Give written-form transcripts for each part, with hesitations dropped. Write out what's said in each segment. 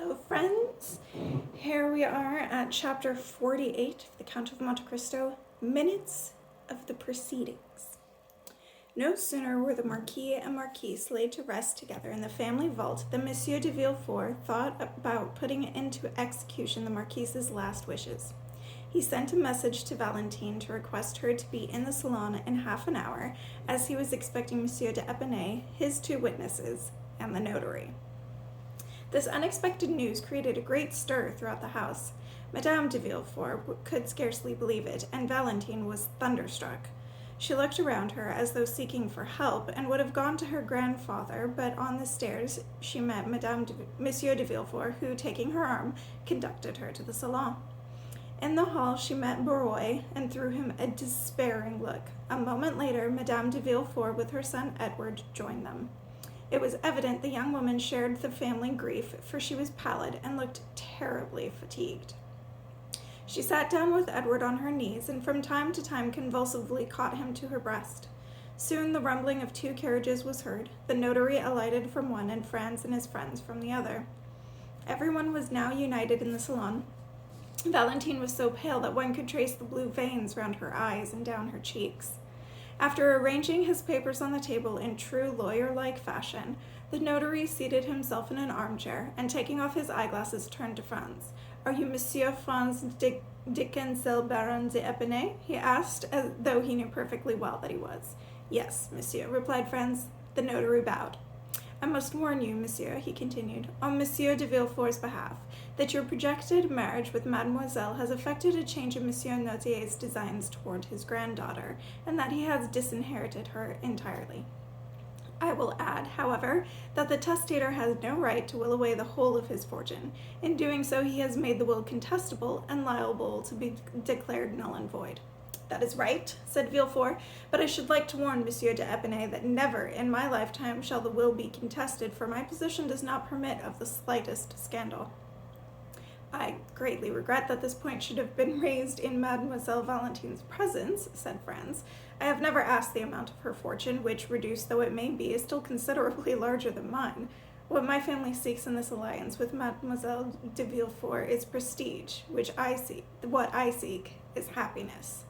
Hello, friends. Here we are at chapter 48 of the Count of Monte Cristo, Minutes of the Proceedings. No sooner were the Marquis and Marquise laid to rest together in the family vault than Monsieur de Villefort thought about putting into execution the Marquise's last wishes. He sent a message to Valentine to request her to be in the salon in half an hour, as he was expecting Monsieur d'Épinay, his two witnesses, and the notary. This unexpected news created a great stir throughout the house. Madame de Villefort could scarcely believe it, and Valentine was thunderstruck. She looked around her as though seeking for help, and would have gone to her grandfather, but on the stairs she met Monsieur de Villefort, who, taking her arm, conducted her to the salon. In the hall she met Barrois, and threw him a despairing look. A moment later, Madame de Villefort with her son Edward joined them. It was evident the young woman shared the family grief, for she was pallid and looked terribly fatigued. She sat down with Edward on her knees, and from time to time convulsively caught him to her breast. Soon the rumbling of two carriages was heard. The notary alighted from one, and Franz and his friends from the other. Everyone was now united in the salon. Valentine was so pale that one could trace the blue veins round her eyes and down her cheeks. After arranging his papers on the table in true lawyer-like fashion, the notary seated himself in an armchair, and taking off his eyeglasses, turned to Franz. "Are you Monsieur Franz Dickensel Baron d'Épinay?" he asked, as though he knew perfectly well that he was. "Yes, monsieur," replied Franz. The notary bowed. "I must warn you, monsieur," he continued, "on Monsieur de Villefort's behalf, that your projected marriage with Mademoiselle has effected a change in Monsieur Nothier's designs toward his granddaughter, and that he has disinherited her entirely. I will add, however, that the testator has no right to will away the whole of his fortune. In doing so, he has made the will contestable and liable to be declared null and void." "That is right," said Villefort, "but I should like to warn Monsieur d'Épinay that never in my lifetime shall the will be contested, for my position does not permit of the slightest scandal." "I greatly regret that this point should have been raised in Mademoiselle Valentine's presence," said Franz. "I have never asked the amount of her fortune, which, reduced though it may be, is still considerably larger than mine. What my family seeks in this alliance with Mademoiselle de Villefort is prestige, what I seek is happiness."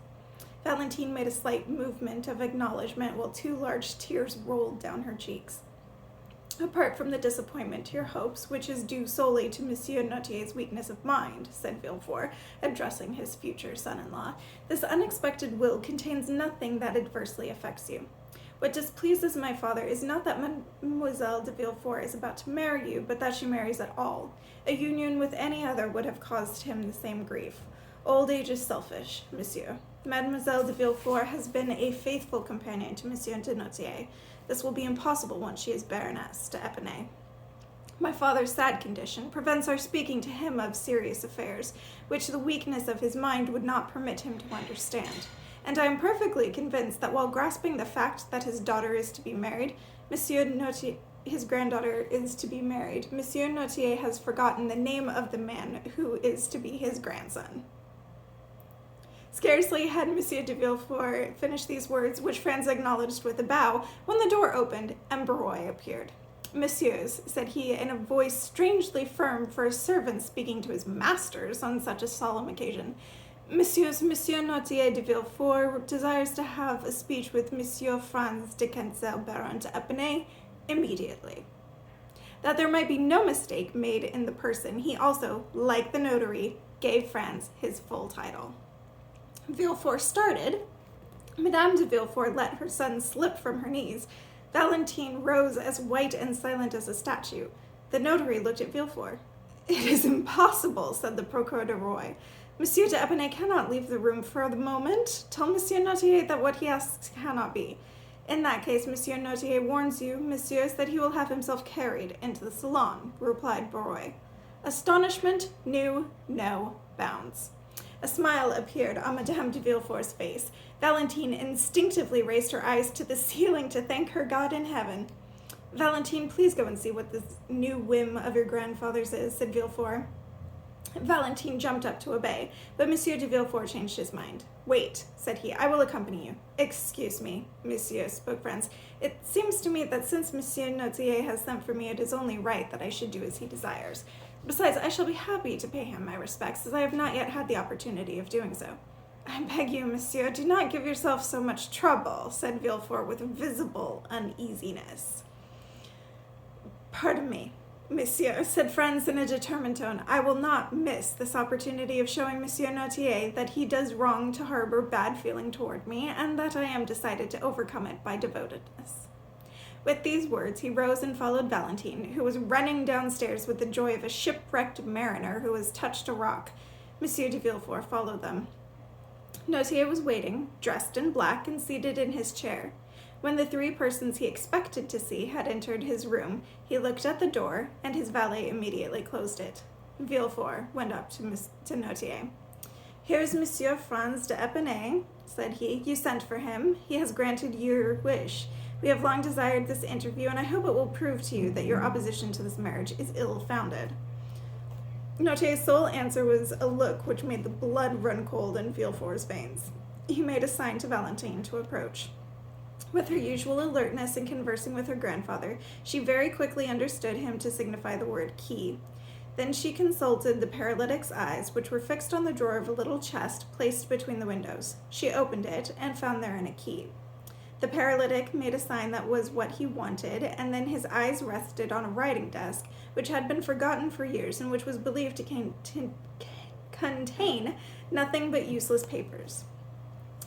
Valentine made a slight movement of acknowledgment, while two large tears rolled down her cheeks. "Apart from the disappointment to your hopes, which is due solely to Monsieur Nothier's weakness of mind," said Villefort, addressing his future son-in-law, "this unexpected will contains nothing that adversely affects you. What displeases my father is not that Mademoiselle de Villefort is about to marry you, but that she marries at all. A union with any other would have caused him the same grief. Old age is selfish, monsieur. Mademoiselle de Villefort has been a faithful companion to Monsieur de Notier. This will be impossible once she is Baroness d'Épinay. My father's sad condition prevents our speaking to him of serious affairs, which the weakness of his mind would not permit him to understand. And I am perfectly convinced that while grasping the fact that his daughter is to be married, his granddaughter is to be married, Monsieur Notier has forgotten the name of the man who is to be his grandson." Scarcely had Monsieur de Villefort finished these words, which Franz acknowledged with a bow, when the door opened and Barrois appeared. "Messieurs," said he, in a voice strangely firm for a servant speaking to his masters on such a solemn occasion, "Messieurs, Monsieur Notier de Villefort desires to have a speech with Monsieur Franz Dickensel Baron d'Épinay immediately." That there might be no mistake made in the person, he also, like the notary, gave Franz his full title. Villefort started. Madame de Villefort let her son slip from her knees. Valentine rose as white and silent as a statue. The notary looked at Villefort. "It is impossible," said the Procureur du Roi. "Monsieur d'Épinay cannot leave the room for the moment. Tell Monsieur Notier that what he asks cannot be. In that case, Monsieur Notier warns you, messieurs, that he will have himself carried into the salon," replied Barrois. Astonishment knew no bounds. A smile appeared on Madame de Villefort's face. Valentine instinctively raised her eyes to the ceiling to thank her God in heaven. "Valentine, please go and see what this new whim of your grandfather's is," said Villefort. Valentine jumped up to obey, but Monsieur de Villefort changed his mind. "Wait," said he, "I will accompany you." "Excuse me, monsieur," spoke Franz. "It seems to me that since Monsieur Notier has sent for me, it is only right that I should do as he desires. Besides, I shall be happy to pay him my respects, as I have not yet had the opportunity of doing so." "I beg you, monsieur, do not give yourself so much trouble," said Villefort with visible uneasiness. "Pardon me, monsieur," said Franz in a determined tone. "I will not miss this opportunity of showing Monsieur Notier that he does wrong to harbor bad feeling toward me, and that I am decided to overcome it by devotedness." With these words, he rose and followed Valentine, who was running downstairs with the joy of a shipwrecked mariner who has touched a rock. Monsieur de Villefort followed them. Notier was waiting, dressed in black and seated in his chair. When the three persons he expected to see had entered his room, he looked at the door, and his valet immediately closed it. Villefort went up to Notier. "Here is Monsieur Franz d'Épinay," said he. "You sent for him. He has granted your wish. We have long desired this interview, and I hope it will prove to you that your opposition to this marriage is ill-founded." Notier's sole answer was a look which made the blood run cold in Villefort's veins. He made a sign to Valentine to approach. With her usual alertness in conversing with her grandfather, she very quickly understood him to signify the word key. Then she consulted the paralytic's eyes, which were fixed on the drawer of a little chest placed between the windows. She opened it and found therein a key. The paralytic made a sign that was what he wanted, and then his eyes rested on a writing desk, which had been forgotten for years and which was believed to contain nothing but useless papers.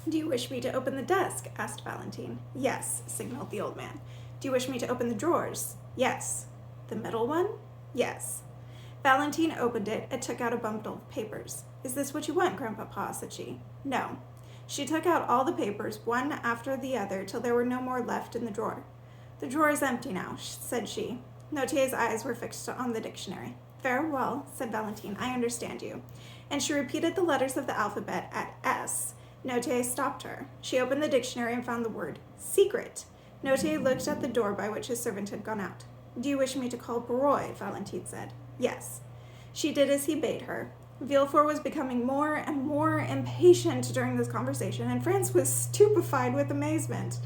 "Do you wish me to open the desk?" asked Valentine. "Yes," signaled the old man. "Do you wish me to open the drawers?" "Yes." "The middle one?" "Yes." Valentine opened it and took out a bundle of papers. "Is this what you want, Grandpapa?" said she. "No." She took out all the papers, one after the other, till there were no more left in the drawer. "The drawer is empty now," said she. Notier's eyes were fixed on the dictionary. "Very well," said Valentine, "I understand you." And she repeated the letters of the alphabet at S. Notier stopped her. She opened the dictionary and found the word secret. Notier looked at the door by which his servant had gone out. "Do you wish me to call Barrois?" Valentine said. "Yes." She did as he bade her. Villefort was becoming more and more impatient during this conversation, and Franz was stupefied with amazement.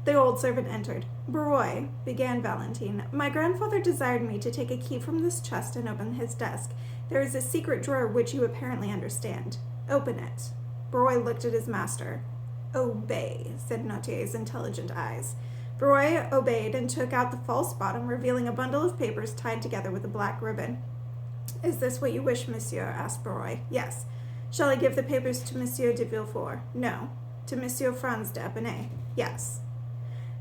The old servant entered. "Barrois," began Valentine, "my grandfather desired me to take a key from this chest and open his desk. There is a secret drawer which you apparently understand. Open it." Barrois looked at his master. "Obey," said Notier's intelligent eyes. Barrois obeyed and took out the false bottom, revealing a bundle of papers tied together with a black ribbon. "Is this what you wish, monsieur?" asked Barrois. "Yes." "Shall I give the papers to Monsieur de Villefort?" "No." "To Monsieur Franz d'Épinay?" "Yes."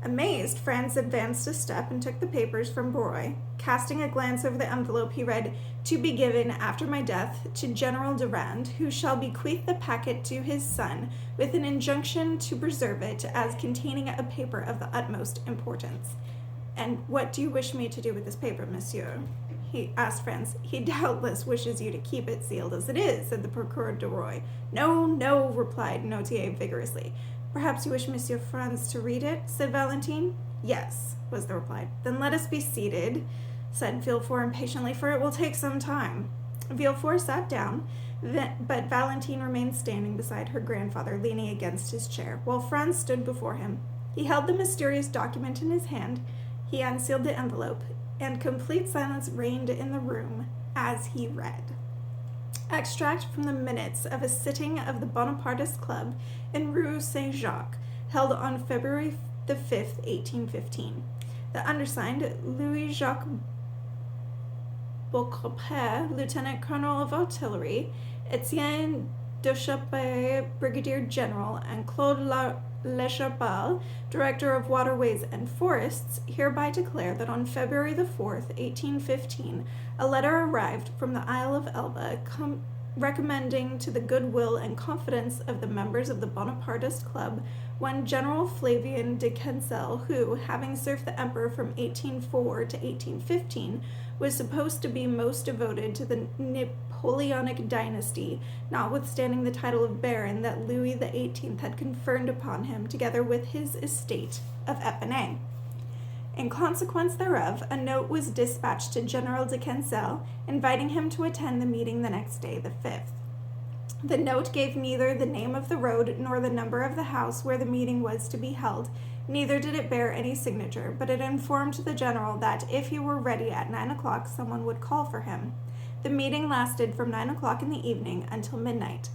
Amazed, Franz advanced a step and took the papers from Barrois. Casting a glance over the envelope, he read, "To be given, after my death, to General Durand, who shall bequeath the packet to his son, with an injunction to preserve it, as containing a paper of the utmost importance." "And what do you wish me to do with this paper, monsieur?" he asked Franz. "He doubtless wishes you to keep it sealed as it is," said the Procureur de Roy. "No, no," replied Notier vigorously. "Perhaps you wish Monsieur Franz to read it?" said Valentine. "Yes," was the reply. "Then let us be seated," said Villefort impatiently, "for it will take some time." Villefort sat down, but Valentine remained standing beside her grandfather, leaning against his chair, while Franz stood before him. He held the mysterious document in his hand. He unsealed the envelope, and complete silence reigned in the room as he read. Extract from the minutes of a sitting of the Bonapartist Club in Rue Saint-Jacques, held on February the 5th, 1815. The undersigned, Louis-Jacques Beaucrepere, Lieutenant Colonel of Artillery, Etienne Duchappe, Brigadier General, and Claude Lechapelle, Director of Waterways and Forests, hereby declare that on February the 4th, 1815, a letter arrived from the Isle of Elba recommending to the goodwill and confidence of the members of the Bonapartist Club one General Flavien de Quencel, who, having served the Emperor from 1804 to 1815, was supposed to be most devoted to the Napoleonic dynasty, notwithstanding the title of Baron that Louis XVIII had conferred upon him, together with his estate of Epinay. In consequence thereof, a note was dispatched to General de Quencel, inviting him to attend the meeting the next day, the 5th. The note gave neither the name of the road nor the number of the house where the meeting was to be held, neither did it bear any signature, but it informed the general that if he were ready at 9 o'clock, someone would call for him. The meeting lasted from 9 o'clock in the evening until midnight.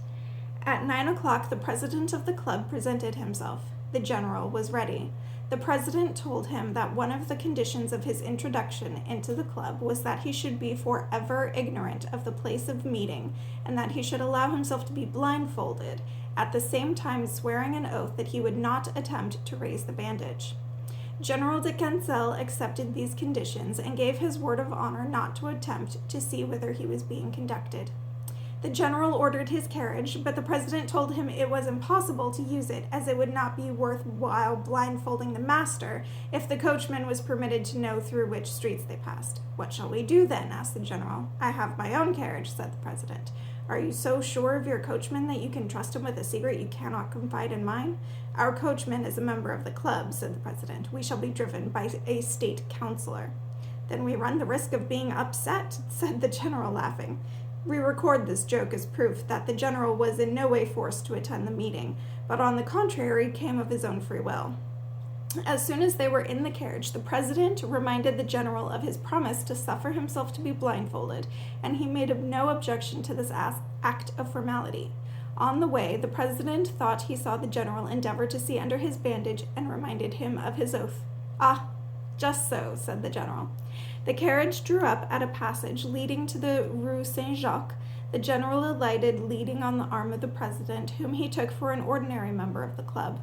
At 9 o'clock, the president of the club presented himself. The general was ready. The president told him that one of the conditions of his introduction into the club was that he should be forever ignorant of the place of meeting, and that he should allow himself to be blindfolded, at the same time swearing an oath that he would not attempt to raise the bandage. General de Quencel accepted these conditions and gave his word of honor not to attempt to see whither he was being conducted. The general ordered his carriage, but the president told him it was impossible to use it, as it would not be worthwhile blindfolding the master if the coachman was permitted to know through which streets they passed. "What shall we do then?" asked the general. "I have my own carriage," said the president. "Are you so sure of your coachman that you can trust him with a secret you cannot confide in mine?" "Our coachman is a member of the club," said the president. "We shall be driven by a state councillor." "Then we run the risk of being upset," said the general, laughing. We record this joke as proof that the general was in no way forced to attend the meeting, but on the contrary came of his own free will. As soon as they were in the carriage, the president reminded the general of his promise to suffer himself to be blindfolded, and he made no objection to this act of formality. On the way, the president thought he saw the general endeavor to see under his bandage and reminded him of his oath. "Ah, just so," said the general. The carriage drew up at a passage leading to the Rue Saint-Jacques. The general alighted, leaning on the arm of the president, whom he took for an ordinary member of the club.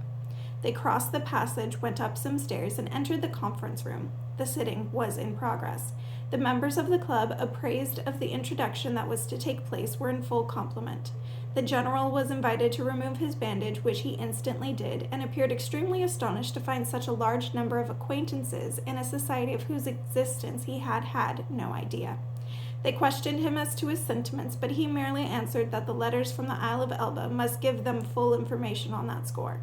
They crossed the passage, went up some stairs, and entered the conference room. The sitting was in progress. The members of the club, appraised of the introduction that was to take place, were in full complement. The general was invited to remove his bandage, which he instantly did, and appeared extremely astonished to find such a large number of acquaintances in a society of whose existence he had had no idea. They questioned him as to his sentiments, but he merely answered that the letters from the Isle of Elba must give them full information on that score.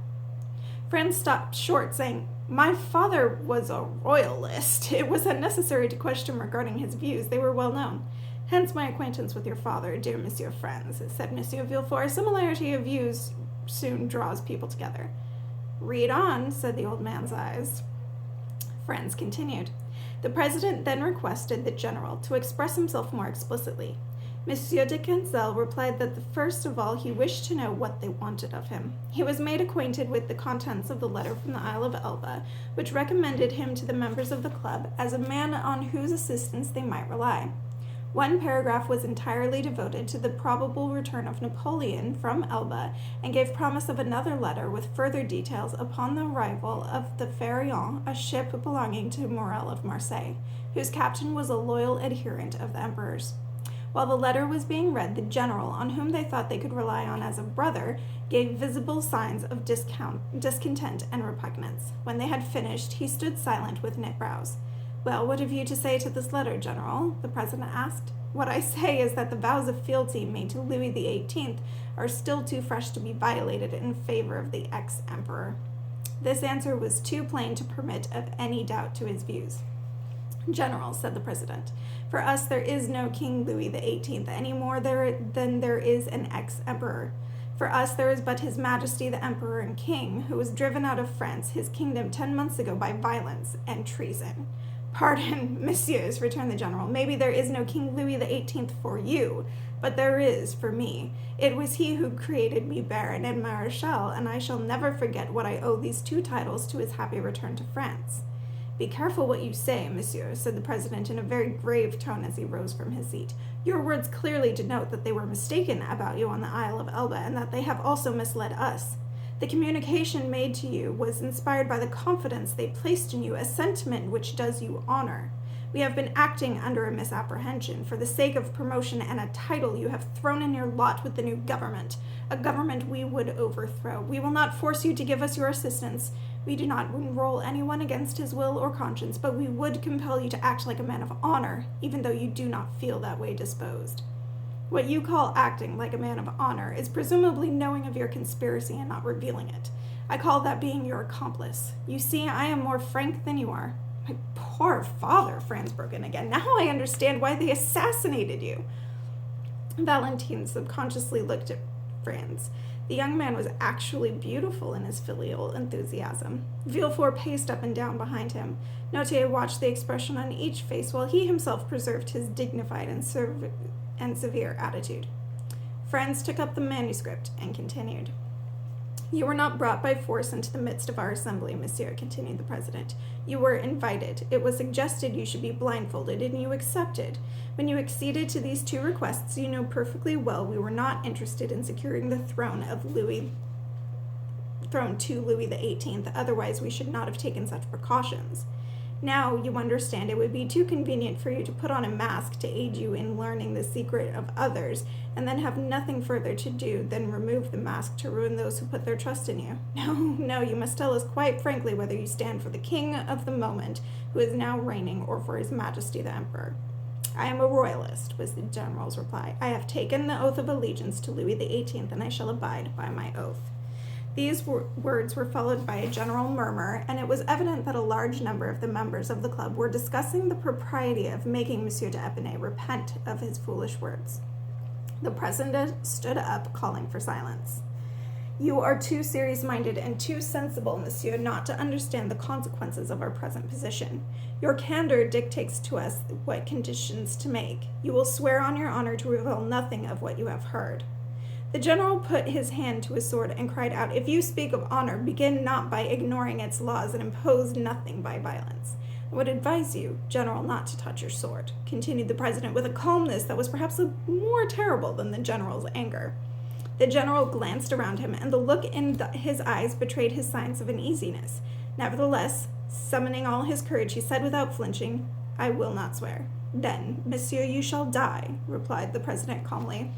Franz stopped short, saying, "My father was a royalist. It was unnecessary to question regarding his views. They were well known. Hence my acquaintance with your father, dear Monsieur Franz," said Monsieur Villefort. "Similarity of views soon draws people together." "Read on," said the old man's eyes. Franz continued. The president then requested the general to express himself more explicitly. Monsieur de Quencel replied that first of all he wished to know what they wanted of him. He was made acquainted with the contents of the letter from the Isle of Elba, which recommended him to the members of the club as a man on whose assistance they might rely. One paragraph was entirely devoted to the probable return of Napoleon from Elba, and gave promise of another letter with further details upon the arrival of the Pharaon, a ship belonging to Morel of Marseille, whose captain was a loyal adherent of the emperor's. While the letter was being read, the general, on whom they thought they could rely on as a brother, gave visible signs of discontent and repugnance. When they had finished, he stood silent with knit brows. "Well, what have you to say to this letter, General?" the president asked. "What I say is that the vows of fealty made to Louis XVIII are still too fresh to be violated in favor of the ex-emperor." This answer was too plain to permit of any doubt to his views. "General," said the president, "for us there is no King Louis XVIII any more than there is an ex-emperor. For us there is but His Majesty the Emperor and King, who was driven out of France, his kingdom, 10 months ago by violence and treason." "Pardon, messieurs," returned the general. "Maybe there is no King Louis XVIII for you, but there is for me. It was he who created me baron and marechal, and I shall never forget what I owe these 2 titles to his happy return to France." "Be careful what you say, monsieur," said the president in a very grave tone as he rose from his seat. "Your words clearly denote that they were mistaken about you on the Isle of Elba, and that they have also misled us. The communication made to you was inspired by the confidence they placed in you, a sentiment which does you honor. We have been acting under a misapprehension. For the sake of promotion and a title, you have thrown in your lot with the new government, a government we would overthrow. We will not force you to give us your assistance. We do not enroll anyone against his will or conscience, but we would compel you to act like a man of honor, even though you do not feel that way disposed. What you call acting like a man of honor is presumably knowing of your conspiracy and not revealing it. I call that being your accomplice. You see, I am more frank than you are. My poor father, Franz broke in again. Now I understand why they assassinated you. Valentine subconsciously looked at Franz. The young man was actually beautiful in his filial enthusiasm. Villefort paced up and down behind him. Notier watched the expression on each face while he himself preserved his dignified and severe attitude. Franz took up the manuscript and continued. You were not brought by force into the midst of our assembly, monsieur, continued the president. You were invited. It was suggested you should be blindfolded, and you accepted. When you acceded to these two requests, you know perfectly well we were not interested in securing the throne to Louis XVIII, otherwise we should not have taken such precautions. Now you understand it would be too convenient for you to put on a mask to aid you in learning the secret of others, and then have nothing further to do than remove the mask to ruin those who put their trust in you. No, you must tell us quite frankly whether you stand for the king of the moment, who is now reigning, or for His Majesty the Emperor. I am a royalist, was the general's reply. I have taken the oath of allegiance to Louis XVIII, and I shall abide by my oath. These words were followed by a general murmur, and it was evident that a large number of the members of the club were discussing the propriety of making Monsieur d'Épinay repent of his foolish words. The president stood up, calling for silence. You are too serious-minded and too sensible, monsieur, not to understand the consequences of our present position. Your candor dictates to us what conditions to make. You will swear on your honor to reveal nothing of what you have heard. The general put his hand to his sword and cried out, If you speak of honor, begin not by ignoring its laws and impose nothing by violence. I would advise you, general, not to touch your sword, continued the president with a calmness that was perhaps more terrible than the general's anger. The general glanced around him, and the look in his eyes betrayed his signs of uneasiness. Nevertheless, summoning all his courage, he said without flinching, I will not swear. Then, monsieur, you shall die, replied the president calmly.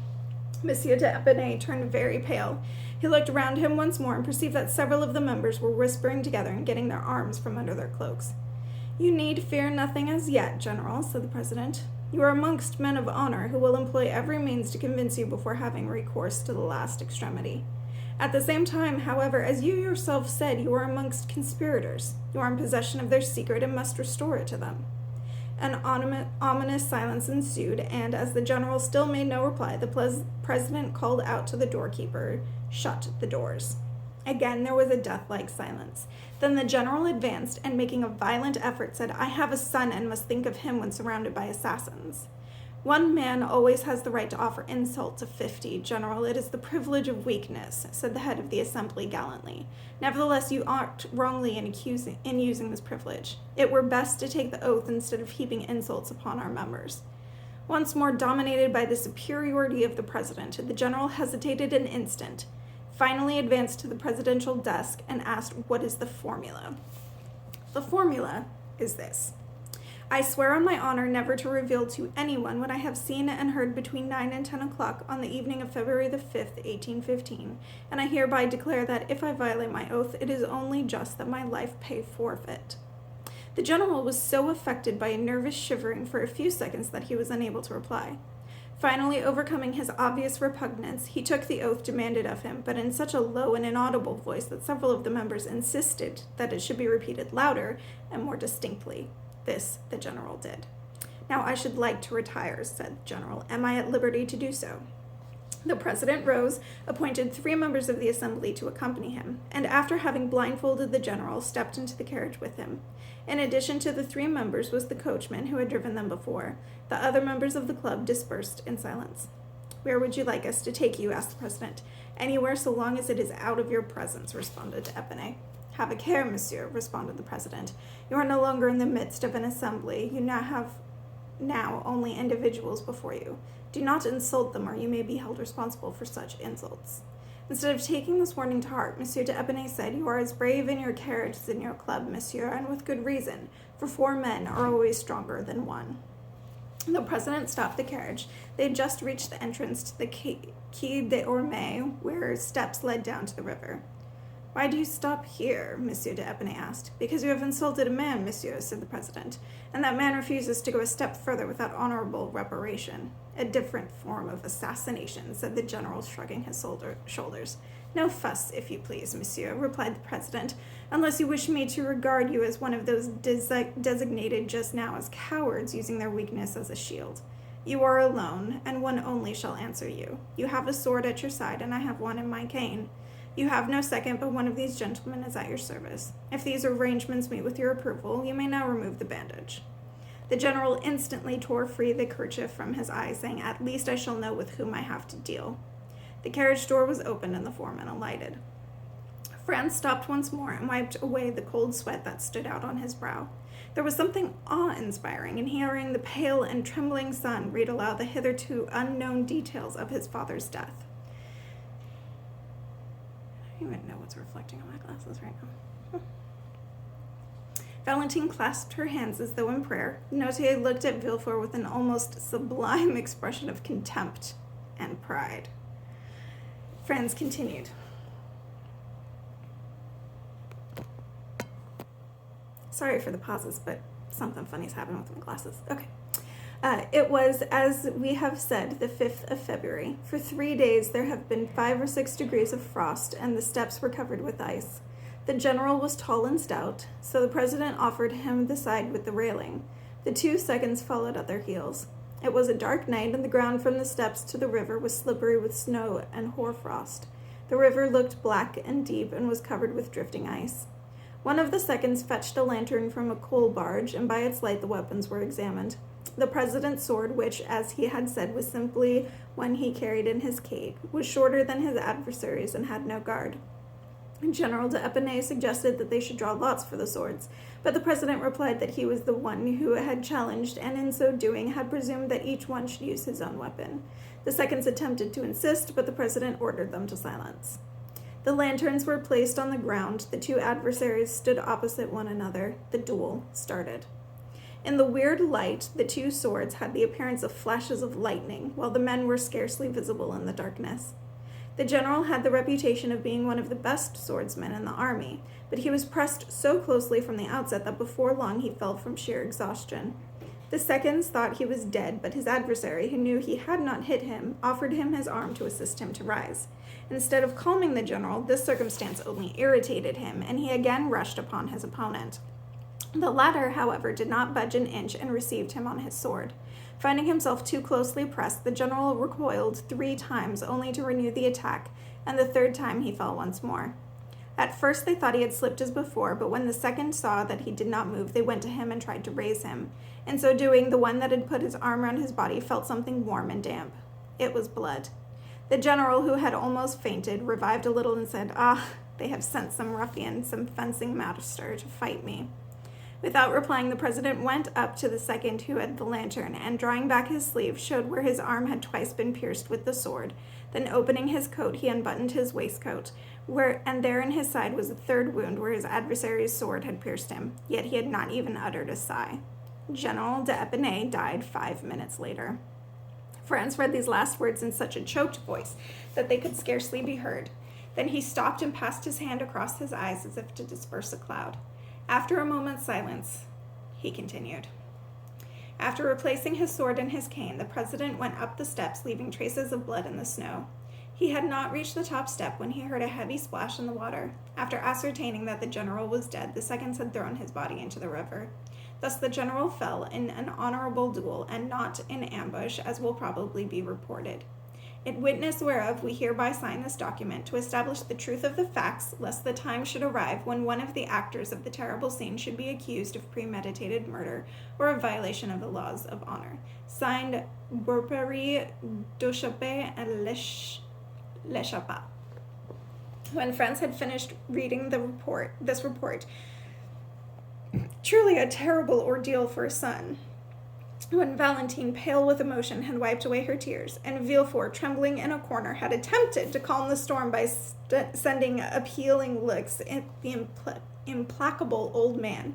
Monsieur d'Épinay turned very pale. He looked round him once more and perceived that several of the members were whispering together and getting their arms from under their cloaks. You need fear nothing as yet, general, said the president. You are amongst men of honor who will employ every means to convince you before having recourse to the last extremity. At the same time, however, as you yourself said, you are amongst conspirators. You are in possession of their secret and must restore it to them. An ominous silence ensued, and as the general still made no reply, the president called out to the doorkeeper, Shut the doors. Again there was a death-like silence. Then the general advanced, and making a violent effort, said, I have a son and must think of him when surrounded by assassins. One man always has the right to offer insult to 50, General. It is the privilege of weakness, said the head of the assembly gallantly. Nevertheless, you act wrongly in using this privilege. It were best to take the oath instead of heaping insults upon our members. Once more dominated by the superiority of the president, the general hesitated an instant, finally advanced to the presidential desk and asked, What is the formula? The formula is this. I swear on my honor never to reveal to anyone what I have seen and heard between 9 and 10 o'clock on the evening of February the 5th, 1815, and I hereby declare that if I violate my oath, it is only just that my life pay forfeit. The general was so affected by a nervous shivering for a few seconds that he was unable to reply. Finally, overcoming his obvious repugnance, he took the oath demanded of him, but in such a low and inaudible voice that several of the members insisted that it should be repeated louder and more distinctly. This the general did. Now I should like to retire, said the general. Am I at liberty to do so? The president rose, appointed 3 members of the assembly to accompany him, and after having blindfolded the general, stepped into the carriage with him. In addition to the 3 members was the coachman who had driven them before. The other members of the club dispersed in silence. Where would you like us to take you? Asked the president. Anywhere so long as it is out of your presence, responded d'Épinay. Have a care, monsieur, responded the president. You are no longer in the midst of an assembly. You now have only individuals before you. Do not insult them, or you may be held responsible for such insults. Instead of taking this warning to heart, Monsieur d'Épinay said, You are as brave in your carriage as in your club, monsieur, and with good reason, for 4 men are always stronger than 1. The president stopped the carriage. They had just reached the entrance to the Quai des Ormes, where steps led down to the river. Why do you stop here? Monsieur d'Épinay asked. Because you have insulted a man, monsieur, said the president, and that man refuses to go a step further without honorable reparation. A different form of assassination, said the general, shrugging his shoulders. No fuss, if you please, monsieur, replied the president, unless you wish me to regard you as one of those designated just now as cowards using their weakness as a shield. You are alone, and one only shall answer you. You have a sword at your side, and I have one in my cane. You have no second, but one of these gentlemen is at your service. If these arrangements meet with your approval, you may now remove the bandage. The general instantly tore free the kerchief from his eyes, saying, At least I shall know with whom I have to deal. The carriage door was opened and the foreman alighted. Franz stopped once more and wiped away the cold sweat that stood out on his brow. There was something awe-inspiring in hearing the pale and trembling son read aloud the hitherto unknown details of his father's death. I don't even know what's reflecting on my glasses right now. Valentine clasped her hands as though in prayer. Notier looked at Villefort with an almost sublime expression of contempt and pride. Franz continued. Sorry for the pauses, but something funny's happened with my glasses. Okay. It was, as we have said, the 5th of February. For 3 days there have been 5 or 6 degrees of frost, and the steps were covered with ice. The general was tall and stout, so the president offered him the side with the railing. The 2 seconds followed at their heels. It was a dark night, and the ground from the steps to the river was slippery with snow and hoarfrost. The river looked black and deep and was covered with drifting ice. One of the seconds fetched a lantern from a coal barge, and by its light the weapons were examined. The president's sword, which, as he had said, was simply one he carried in his cape, was shorter than his adversary's and had no guard. General d'Épinay suggested that they should draw lots for the swords, but the president replied that he was the one who had challenged, and in so doing had presumed that each one should use his own weapon. The seconds attempted to insist, but the president ordered them to silence. The lanterns were placed on the ground. The 2 adversaries stood opposite one another. The duel started. In the weird light, the 2 swords had the appearance of flashes of lightning, while the men were scarcely visible in the darkness. The general had the reputation of being one of the best swordsmen in the army, but he was pressed so closely from the outset that before long he fell from sheer exhaustion. The seconds thought he was dead, but his adversary, who knew he had not hit him, offered him his arm to assist him to rise. Instead of calming the general, this circumstance only irritated him, and he again rushed upon his opponent. The latter, however, did not budge an inch and received him on his sword. Finding himself too closely pressed, the general recoiled 3 times, only to renew the attack, and the 3rd time he fell once more. At first they thought he had slipped as before, but when the second saw that he did not move, they went to him and tried to raise him. In so doing, the one that had put his arm around his body felt something warm and damp. It was blood. The general, who had almost fainted, revived a little and said, they have sent some ruffian, some fencing master, to fight me. Without replying, the president went up to the second who had the lantern, and drawing back his sleeve, showed where his arm had twice been pierced with the sword. Then opening his coat, he unbuttoned his waistcoat, and there in his side was a 3rd wound where his adversary's sword had pierced him, yet he had not even uttered a sigh. General d'Épinay died 5 minutes later. Franz read these last words in such a choked voice that they could scarcely be heard. Then he stopped and passed his hand across his eyes as if to disperse a cloud. After a moment's silence, he continued. After replacing his sword and his cane, the president went up the steps, leaving traces of blood in the snow. He had not reached the top step when he heard a heavy splash in the water. After ascertaining that the general was dead, the seconds had thrown his body into the river. Thus the general fell in an honorable duel, and not in ambush, as will probably be reported. In witness whereof we hereby sign this document to establish the truth of the facts, lest the time should arrive when one of the actors of the terrible scene should be accused of premeditated murder or of violation of the laws of honor. Signed, Beaupery, Duchappe, and L'Echappa. When Franz had finished reading this report, truly a terrible ordeal for a son, when Valentine, pale with emotion, had wiped away her tears, and Villefort, trembling in a corner, had attempted to calm the storm by sending appealing looks at the implacable old man,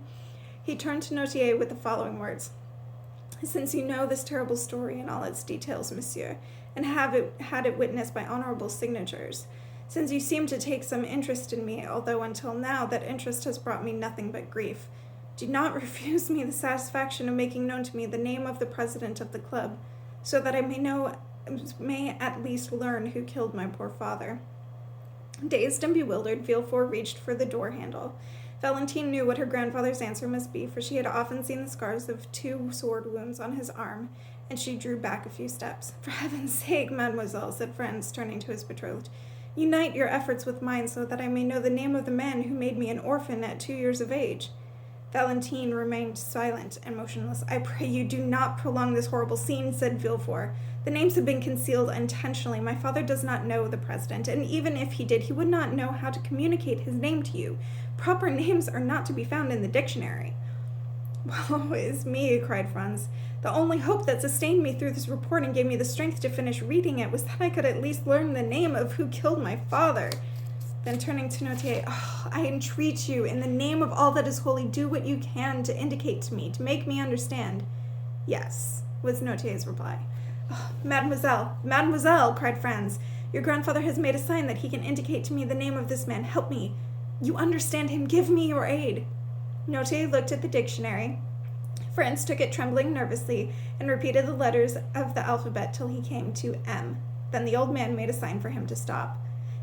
he turned to Notier with the following words. Since you know this terrible story in all its details, monsieur, and have had it witnessed by honorable signatures, since you seem to take some interest in me, although until now that interest has brought me nothing but grief. Do not refuse me the satisfaction of making known to me the name of the president of the club, so that I may at least learn who killed my poor father." Dazed and bewildered, Villefort reached for the door handle. Valentine knew what her grandfather's answer must be, for she had often seen the scars of 2 sword wounds on his arm, and she drew back a few steps. "For heaven's sake, mademoiselle," said Franz, turning to his betrothed, "unite your efforts with mine so that I may know the name of the man who made me an orphan at 2 years of age." Valentine remained silent and motionless. "I pray you, do not prolong this horrible scene," said Villefort. "The names have been concealed intentionally. My father does not know the president, and even if he did, he would not know how to communicate his name to you. Proper names are not to be found in the dictionary." "Woe is me," cried Franz. "The only hope that sustained me through this report and gave me the strength to finish reading it was that I could at least learn the name of who killed my father." Then turning to Noirtier, "I entreat you, in the name of all that is holy, do what you can to indicate to me, to make me understand." "Yes," was Noirtier's reply. Mademoiselle, mademoiselle," cried Franz, "your grandfather has made a sign that he can indicate to me the name of this man. Help me. You understand him. Give me your aid." Noirtier looked at the dictionary. Franz took it trembling nervously and repeated the letters of the alphabet till he came to M. Then the old man made a sign for him to stop.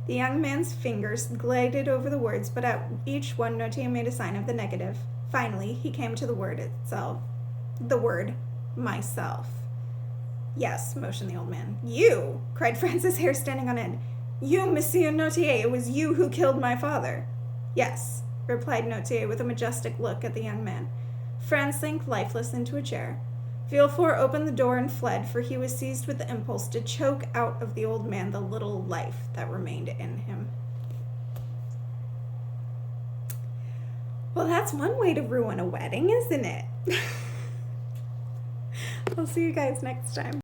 The young man's fingers glided over the words, but at each one Noirtier made a sign of the negative. Finally, he came to the word itself. The word myself. "Yes," motioned the old man. "You!" cried Franz's hair standing on end. "You, Monsieur Noirtier, it was you who killed my father." "Yes," replied Noirtier with a majestic look at the young man. Franz sank lifeless into a chair. Villefort opened the door and fled, for he was seized with the impulse to choke out of the old man the little life that remained in him. Well, that's one way to ruin a wedding, isn't it? I'll see you guys next time.